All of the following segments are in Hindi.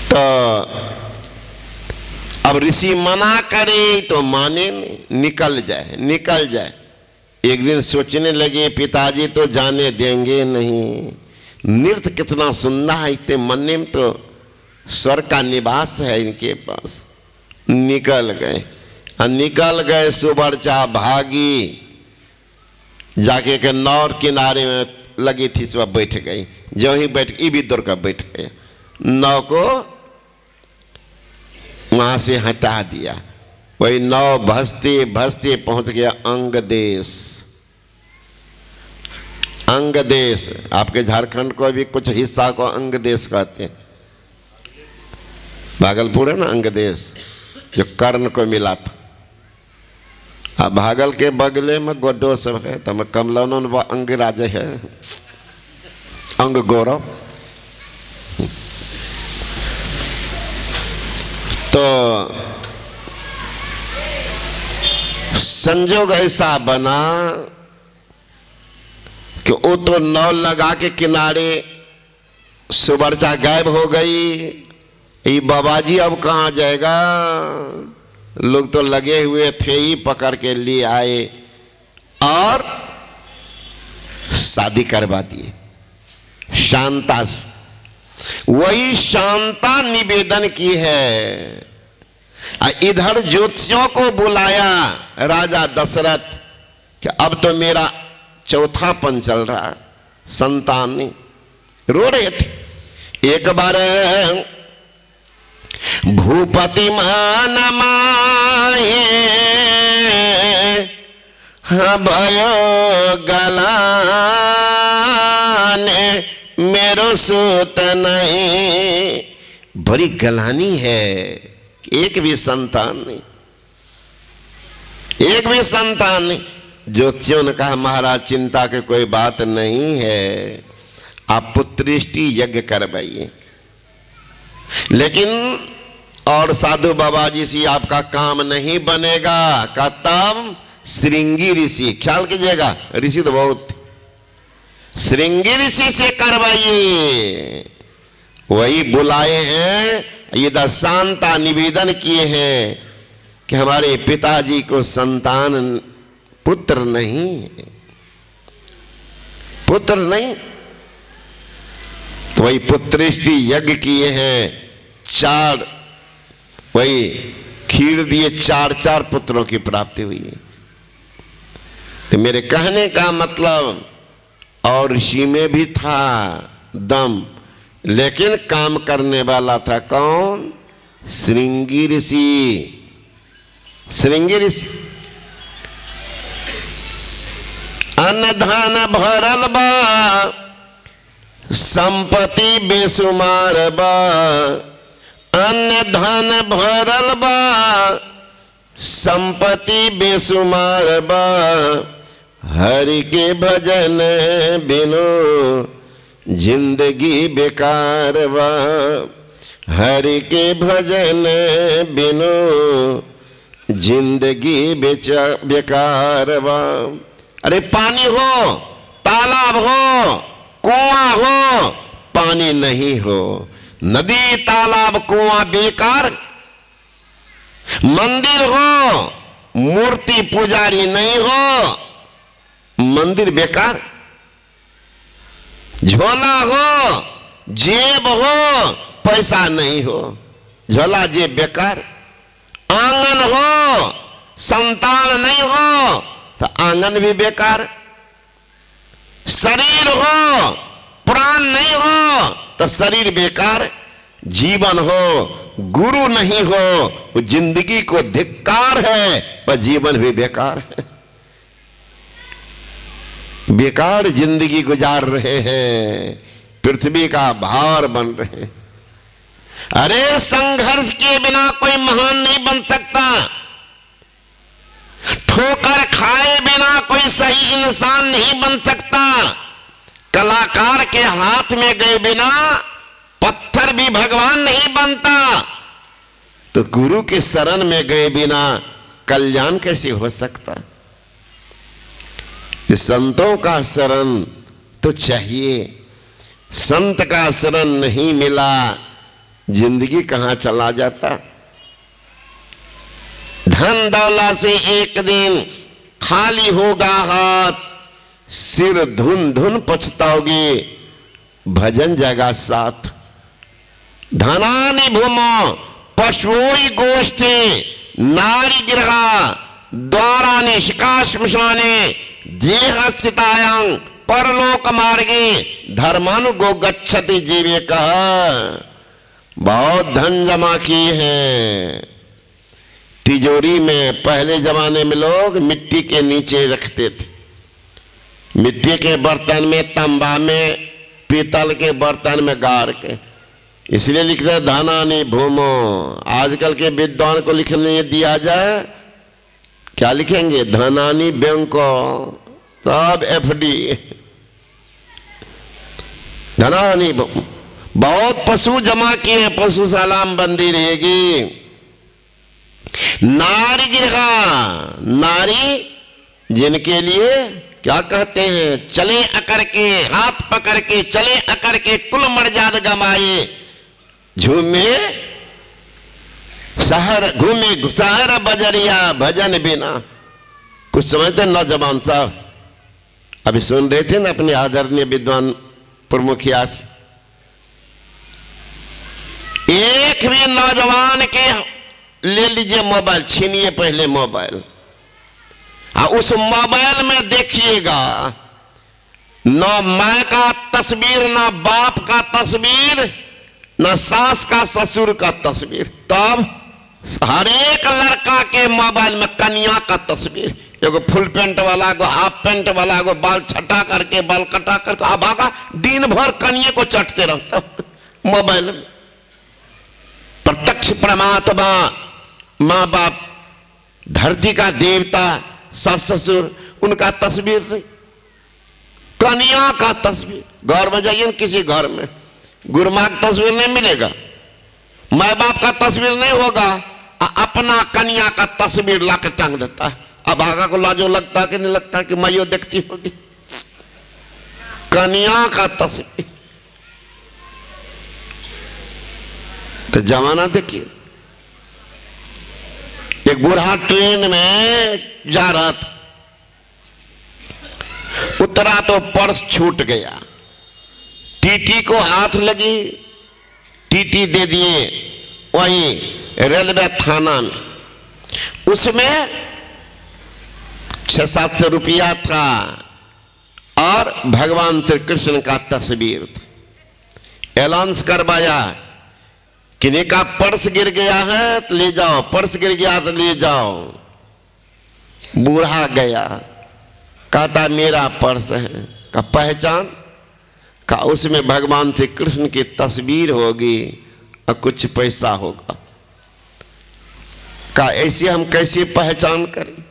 तो अब ऋषि मना करे तो माने नहीं, निकल जाए। एक दिन सोचने लगे पिताजी तो जाने देंगे नहीं, नृत्य कितना सुंदर है, इतने मन में तो स्वर्ग का निवास है इनके पास। निकल गए सुबर्चा भागी, जाके के नौर किनारे में लगी थी, सब बैठ गई। जो ही बैठ ये भी दौड़ कर बैठ गया, नाव को वहां से हटा दिया। वही नाव भसते भसते पहुंच गया अंग देश। आपके झारखंड को भी कुछ हिस्सा को अंग देश कहते हैं। भागलपुर है ना अंग देश, जो कर्ण को मिला था। अब भागल के बगले में गोड्डो सब है, तो मैं कमलौन अंग राजे है, अंग गौरव। तो संजोग ऐसा बना कि वो तो नाव लगा के किनारे सुबर्चा गायब हो गई। ये बाबाजी अब कहाँ जाएगा? लोग तो लगे हुए थे ही, पकड़ के लिए आए और शादी करवा दिए शांता से। वही शांता निवेदन की है। इधर ज्योतिषियों को बुलाया राजा दशरथ कि अब तो मेरा चौथापन चल रहा, संतान नहीं, रो रहे थे। एक बार भूपति मान माए भयो गलाने, मेरो सूत नहीं। बड़ी गलानी है, एक भी संतान नहीं। ज्योतिषियों ने कहा महाराज चिंता की कोई बात नहीं है, आप पुत्रेष्टि यज्ञ करवाइए। लेकिन और साधु बाबा जी से आपका काम नहीं बनेगा। का तब श्रृंगी ऋषि, ख्याल कीजिएगा ऋषि तो बहुत, श्रृंगी ऋषि से करवाइए। वही बुलाए हैं। इधर शांता निवेदन किए हैं कि हमारे पिताजी को संतान पुत्र नहीं, तो वही पुत्रेष्टि यज्ञ किए हैं। 4 वही खीर दिए, 4 पुत्रों की प्राप्ति हुई है। तो मेरे कहने का मतलब, और ऋषि में भी था दम, लेकिन काम करने वाला था कौन? श्रृंगी ऋषि। अन्न धान भरल बा, संपत्ति बेसुमार बा। अन्न धन भरल बा, संपत्ति बेसुमार बा। हरि के भजन बिनु जिंदगी बेकार बा। हरि के भजन बिनु जिंदगी बेकार बा। अरे पानी हो, तालाब हो, कुआं हो, पानी नहीं हो, नदी तालाब कुआं बेकार। मंदिर हो, मूर्ति पुजारी नहीं हो, मंदिर बेकार। झोला हो, जेब हो, पैसा नहीं हो, झोला जेब बेकार। आंगन हो, संतान नहीं हो, तो आंगन भी बेकार। शरीर हो, प्राण नहीं हो, तो शरीर बेकार। जीवन हो, गुरु नहीं हो, वो जिंदगी को धिक्कार है, पर जीवन भी बेकार है। बेकार जिंदगी गुजार रहे हैं, पृथ्वी का भार बन रहे हैं। अरे संघर्ष के बिना कोई महान नहीं बन सकता। ठोकर खाए बिना कोई सही इंसान नहीं बन सकता। कलाकार के हाथ में गए बिना पत्थर भी भगवान नहीं बनता। तो गुरु के शरण में गए बिना कल्याण कैसे हो सकता? संतों का शरण तो चाहिए। संत का शरण नहीं मिला जिंदगी कहां चला जाता। धन दौलत से एक दिन खाली होगा हाथ, सिर धुन धुन पछताओगे, भजन जाएगा साथ। धनानि भूमो पशुओं गोष्ठी, नारी गृह द्वारानि शिखा श्मशाने, देहस्थितायां परलोक मार्गे, धर्मानुगो गच्छति जीवे कहा। बहुत धन जमा किए हैं तिजोरी में। पहले जमाने में लोग मिट्टी के नीचे रखते थे, मिट्टी के बर्तन में, तांबा में, पीतल के बर्तन में गाड़ के, इसलिए लिखते हैं धनानि भूमो। आजकल के विद्वान को लिखने दिया जाए, क्या लिखेंगे? धनानि बैंको, सब एफडी। धनानि बहुत पशु जमा किए, पशुशाला में बंदी रहेगी। नारी गृह, नारी जिनके लिए क्या कहते हैं, चले अकर के, हाथ पकड़ के चले अकर के, कुल मर्यादा गमाए, झूमे शहर, घूमे शहर बजरिया, भजन बिना। कुछ समझते नौजवान साहब? अभी सुन रहे थे ना अपने आदरणीय विद्वान प्रमुखिया से, एक भी नौजवान के ले लीजिए मोबाइल, छीनिए पहले मोबाइल, उस मोबाइल में देखिएगा न माँ का तस्वीर, न बाप का तस्वीर, न सास का ससुर का तस्वीर। तब हर एक लड़का के मोबाइल में कन्या का तस्वीर, एगो फुल पेंट वाला, एगो हाफ पेंट वाला, एगो बाल छटा करके, बाल कटा करके, अब आगा दिन भर कन्या को चटते रहता मोबाइल में। प्रत्यक्ष परमात्मा, माँ बाप, धरती का देवता, सास ससुर, उनका तस्वीर नहीं, कन्या का तस्वीर। घर में जाइए किसी घर में गुरुमाँ का तस्वीर नहीं मिलेगा, माँ बाप का तस्वीर नहीं होगा, अपना कन्या का तस्वीर ला के टांग देता है। अब आगा को लाजो लगता है कि नहीं लगता कि माइयो देखती होगी कन्या का तस्वीर। तो जमाना देखिए, एक बूढ़ा ट्रेन में जा रहा था, उतरा तो पर्स छूट गया, टीटी को हाथ लगी, टीटी दे दिए वहीं रेलवे थाना में। उसमें 600-700 रुपया था और भगवान श्री कृष्ण का तस्वीर था। एलाउंस करवाया, किन्हीं का पर्स गिर गया है तो ले जाओ, पर्स गिर गया तो ले जाओ। बूढ़ा गया, कहता मेरा पर्स है, का पहचान, का उसमें भगवान श्री कृष्ण की तस्वीर होगी और कुछ पैसा होगा। का ऐसे हम कैसे पहचान करें,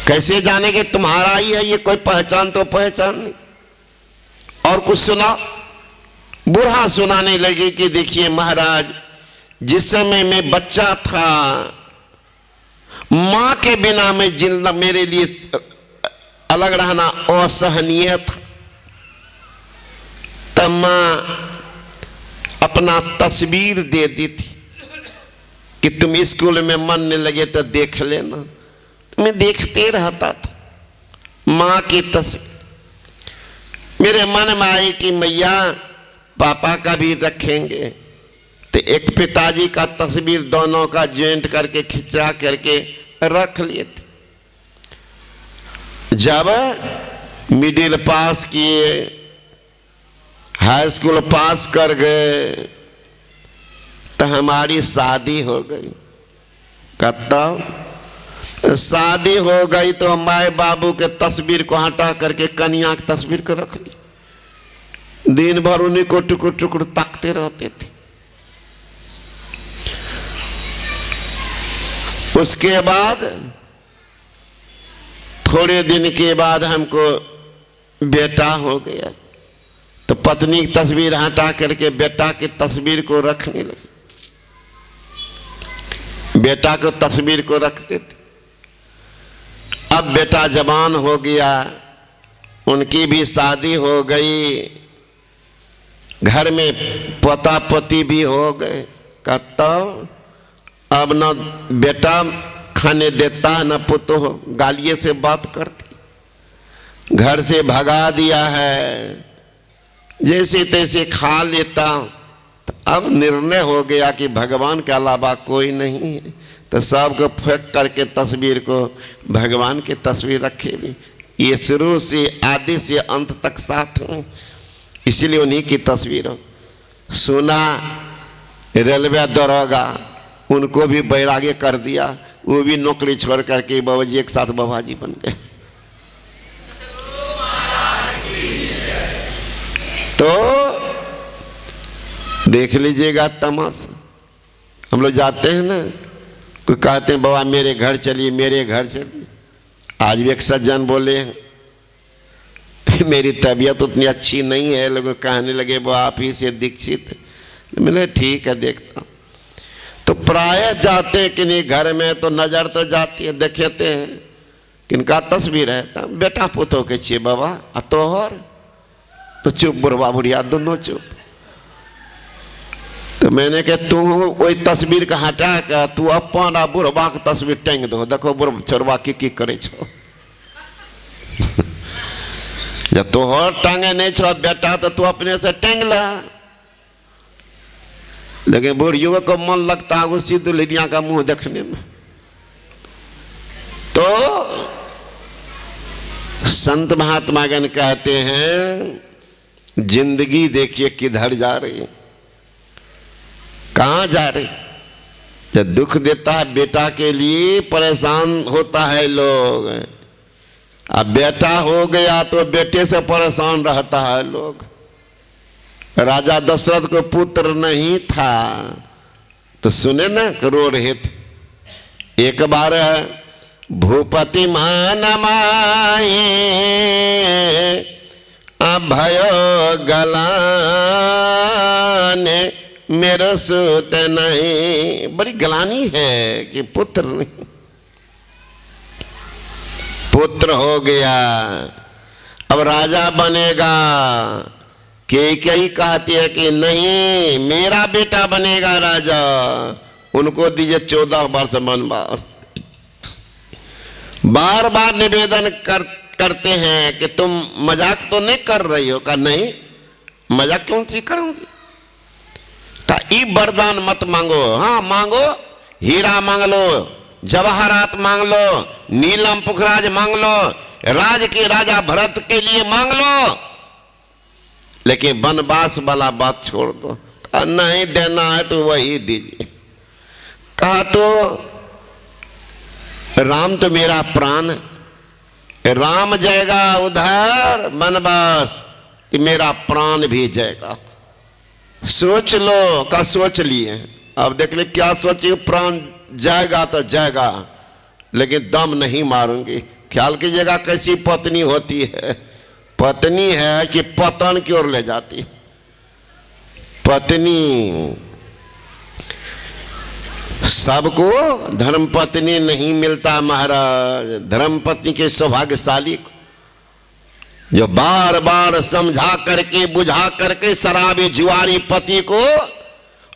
कैसे जाने कि तुम्हारा ही है ये, कोई पहचान तो पहचान नहीं। और कुछ सुना, बूढ़ा सुनाने लगे कि देखिए महाराज, जिस समय मैं बच्चा था, मां के बिना मैं जिंदा, मेरे लिए अलग रहना असहनीय था, तब मां अपना तस्वीर दे दी थी कि तुम स्कूल में मन नहीं लगे तो देख लेना। तो मैं देखते रहता था मां की तस्वीर। मेरे मन में आई कि मैया पापा का भी रखेंगे, तो एक पिताजी का तस्वीर दोनों का ज्वाइंट करके खिंचा करके रख लिए थे। जब मिडिल पास किए, हाई स्कूल पास कर गए, तो हमारी शादी हो गई। कहता शादी हो गई तो माए बाबू के तस्वीर को हटा करके कन्या की तस्वीर को रख ली। दिन भर उन्हीं को टुकुर टुकुर ताकते रहते थे। उसके बाद थोड़े दिन के बाद हमको बेटा हो गया, तो पत्नी की तस्वीर हटा करके बेटा की तस्वीर को रखने लगे। बेटा को तस्वीर को रखते थे। अब बेटा जवान हो गया, उनकी भी शादी हो गई, घर में पोता पोती भी हो गए, कहता अब न बेटा खाने देता न पुतो गालिए से बात करती, घर से भगा दिया है, जैसे तैसे खा लेता। तो अब निर्णय हो गया कि भगवान के अलावा कोई नहीं है, तो सबको फेंक करके तस्वीर को भगवान की तस्वीर रखे भी। ये शुरू से आदि से अंत तक साथ हूँ, इसलिए उन्हीं की तस्वीर हो। सुना रेलवे दरोगा, उनको भी बैरागी कर दिया, वो भी नौकरी छोड़ करके बाबा जी एक साथ बाबा जी बन गए। तो देख लीजिएगा तमाशा। हम लोग जाते हैं ना, कोई कहते हैं बाबा मेरे घर चलिए, मेरे घर चलिए। आज भी एक सज्जन बोले मेरी तबीयत उतनी अच्छी नहीं है, लोग कहने लगे वो आप ही से दीक्षित। मैंने ठीक है देखता। तो प्राय जाते किन्हीं घर में तो नजर तो जाती है, देखेते हैं किनका तस्वीर है, तो बेटा पुतो के छिए बाबा आ तोहर, तो चुप बुढ़वा बुढ़िया दोनों चुप। तो मैंने कहा तू वही तस्वीर का हटा के तू अपन आ बुढ़वा के तस्वीर टांग दो, देखो बुढ़ छोरवा की करे छो। जब तोहर टांगे नहीं छो बेटा तो तू अपने से टांग ला। लेकिन बुढ़ियों को मन लगता है उसी दुल्हनिया का मुंह देखने में। तो संत महात्मागण कहते हैं जिंदगी देखिए किधर जा रही है, कहाँ जा रही। जब दुख देता है बेटा के लिए परेशान होता है लोग, अब बेटा हो गया तो बेटे से परेशान रहता है लोग। राजा दशरथ को पुत्र नहीं था तो सुने ना रो रहे थे। एक बार भूपति मान माए अभयो गलाने मेरा सूत नहीं। बड़ी गलानी है कि पुत्र नहीं, पुत्र हो गया अब राजा बनेगा। कई कहती है कि नहीं मेरा बेटा बनेगा राजा, उनको दीजिए 14 वर्ष वनवास। बार बार निवेदन करते हैं कि तुम मजाक तो नहीं कर रही हो। का नहीं मजाक क्यों सी करूंगी। का ई वरदान मत मांगो, हाँ मांगो, हीरा मांग लो, जवाहरात मांग लो, नीलम पुखराज मांग लो, राज के राजा भरत के लिए मांग लो, लेकिन वनवास वाला बात छोड़ दो। कहा नहीं देना है तो वही दीजिए। कहा तो राम तो मेरा प्राण, राम जाएगा उधर वनवास कि मेरा प्राण भी जाएगा। सोच लो। का सोच लिए। अब देख ले क्या सोचिए, प्राण जाएगा तो जाएगा लेकिन दम नहीं मारूंगी। ख्याल कीजिएगा कैसी पत्नी होती है। पत्नी है कि पतन की ओर ले जाती। पत्नी सबको धर्म पत्नी नहीं मिलता महाराज। धर्म पत्नी के सौभाग्यशाली को जो बार बार समझा करके बुझा करके शराबी जुआरी पति को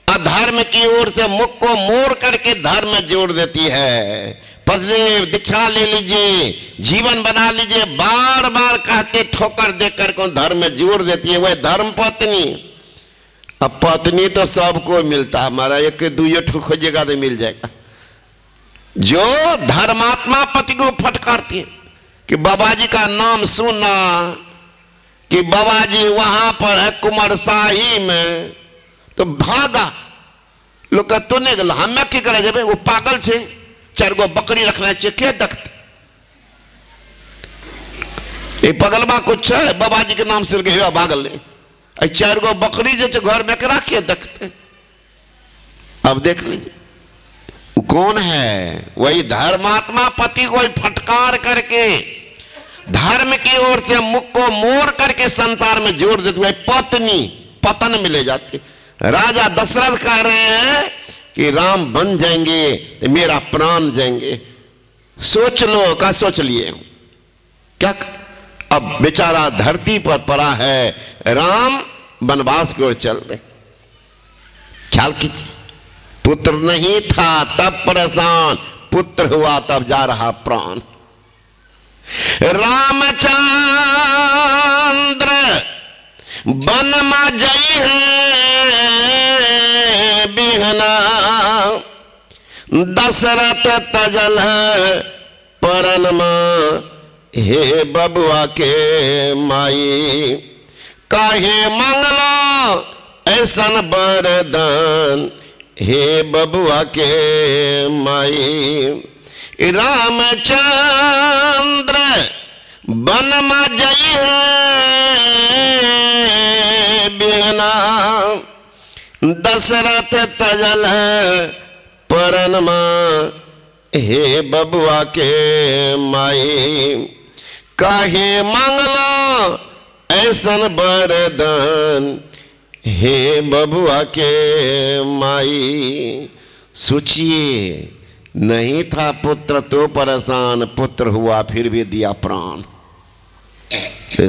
अधर्म की ओर से मुख को मोड़ करके धर्म में जोड़ देती है। पत्नी दीक्षा ले लीजिए, जीवन बना लीजिए, बार बार कहते ठोकर देकर को धर्म में जोड़ देती है, वह धर्म पत्नी। अब पत्नी तो सबको मिलता है हमारा, एक दुई खोजेगा तो मिल जाएगा। जो धर्मात्मा पति को फटकारती है कि बाबा जी का नाम सुना कि बाबा जी वहां पर है कुमारशाही में, तो भागा। लोग तो नहीं गल हमें की करे जब वो पागल छे, 4 गो बकरी रखना चाहिए के दखते। ये पगलबा कुछ है बाबा जी के नाम से गए भागल ले, 4 गो बकरी जो घर में करा के दखते। अब देख लीजिए वो कौन है, वही धर्मात्मा पति को फटकार करके धर्म की ओर से मुख को मोड़ करके संसार में जोड़ देते हुए पत्नी पतन में ले जाती। राजा दशरथ कह रहे हैं कि राम बन जाएंगे तो मेरा प्राण जाएंगे। सोच लो। का सोच लिए क्या। अब बेचारा धरती पर पड़ा है, राम वनवास की ओर चल रहे। ख्याल कीजिए, पुत्र नहीं था तब परेशान, पुत्र हुआ तब जा रहा प्राण। रामचंद्र वन में जई है बिहना, दशरथ तजल परन में हे बबुआ के माई, काहे मंगलो ऐसन वरदान हे बबुआ के माई। रामचंद्र वन में जई है बिहना, दशरथ तजल परन में हे बबुआ के माई, काहे मंगलो ऐसन वरदान हे बबुआ के माई। सोचिए, नहीं था पुत्र तो परेशान, पुत्र हुआ फिर भी दिया प्राण।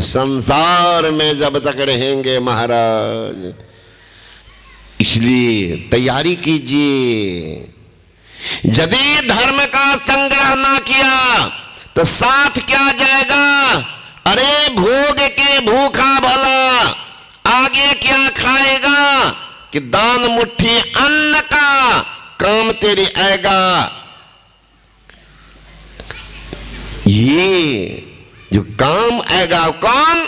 संसार में जब तक रहेंगे महाराज, इसलिए तैयारी कीजिए। यदि धर्म का संग्रह ना किया तो साथ क्या जाएगा? अरे भोग के भूखा भला, आगे क्या खाएगा? कि दान मुट्ठी अन्न का काम तेरी आएगा। ये जो काम आएगा कौन?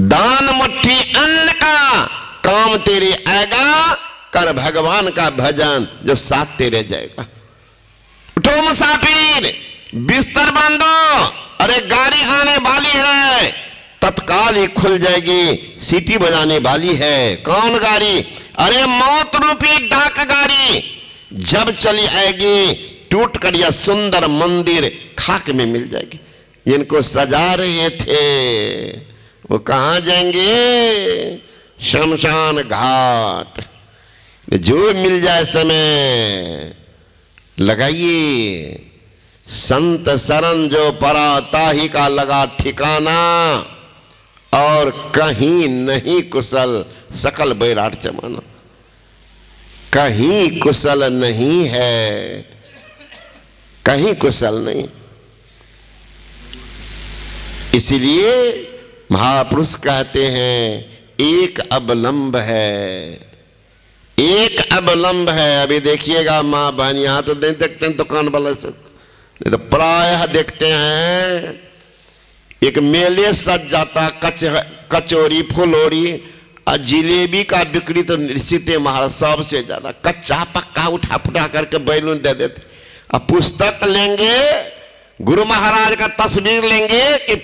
दान मुट्ठी अन्न का काम तेरे आएगा। कर भगवान का भजन जो साथ तेरे जाएगा। उठो मुसाफिर, बिस्तर बांधो, अरे गाड़ी आने वाली है, तत्काल ही खुल जाएगी, सीटी बजाने वाली है। कौन गाड़ी? अरे मौत रूपी डाक गाड़ी जब चली आएगी, टूट कर यह सुंदर मंदिर खाक में मिल जाएगी। जिनको सजा रहे थे वो कहाँ जाएंगे? शमशान घाट। जो मिल जाए समय लगाइए। संत शरण जो परा ताही का लगा ठिकाना, और कहीं नहीं कुशल सकल बैराट जमाना। कहीं कुशल नहीं है, कहीं कुशल नहीं। इसीलिए महापुरुष कहते हैं एक अवलंब है, एक अवलंब है। अभी देखिएगा माँ बहन, यहाँ तो नहीं देखते हैं दुकान वाले से, नहीं तो प्रायः देखते हैं एक मेले सज जाता, कचौरी फुलौरी और जिलेबी का बिक्री तो निश्चित महाराज सबसे ज्यादा। कच्चा पक्का उठा फुटा करके बैलून दे देते। अब पुस्तक लेंगे, गुरु महाराज का तस्वीर लेंगे कि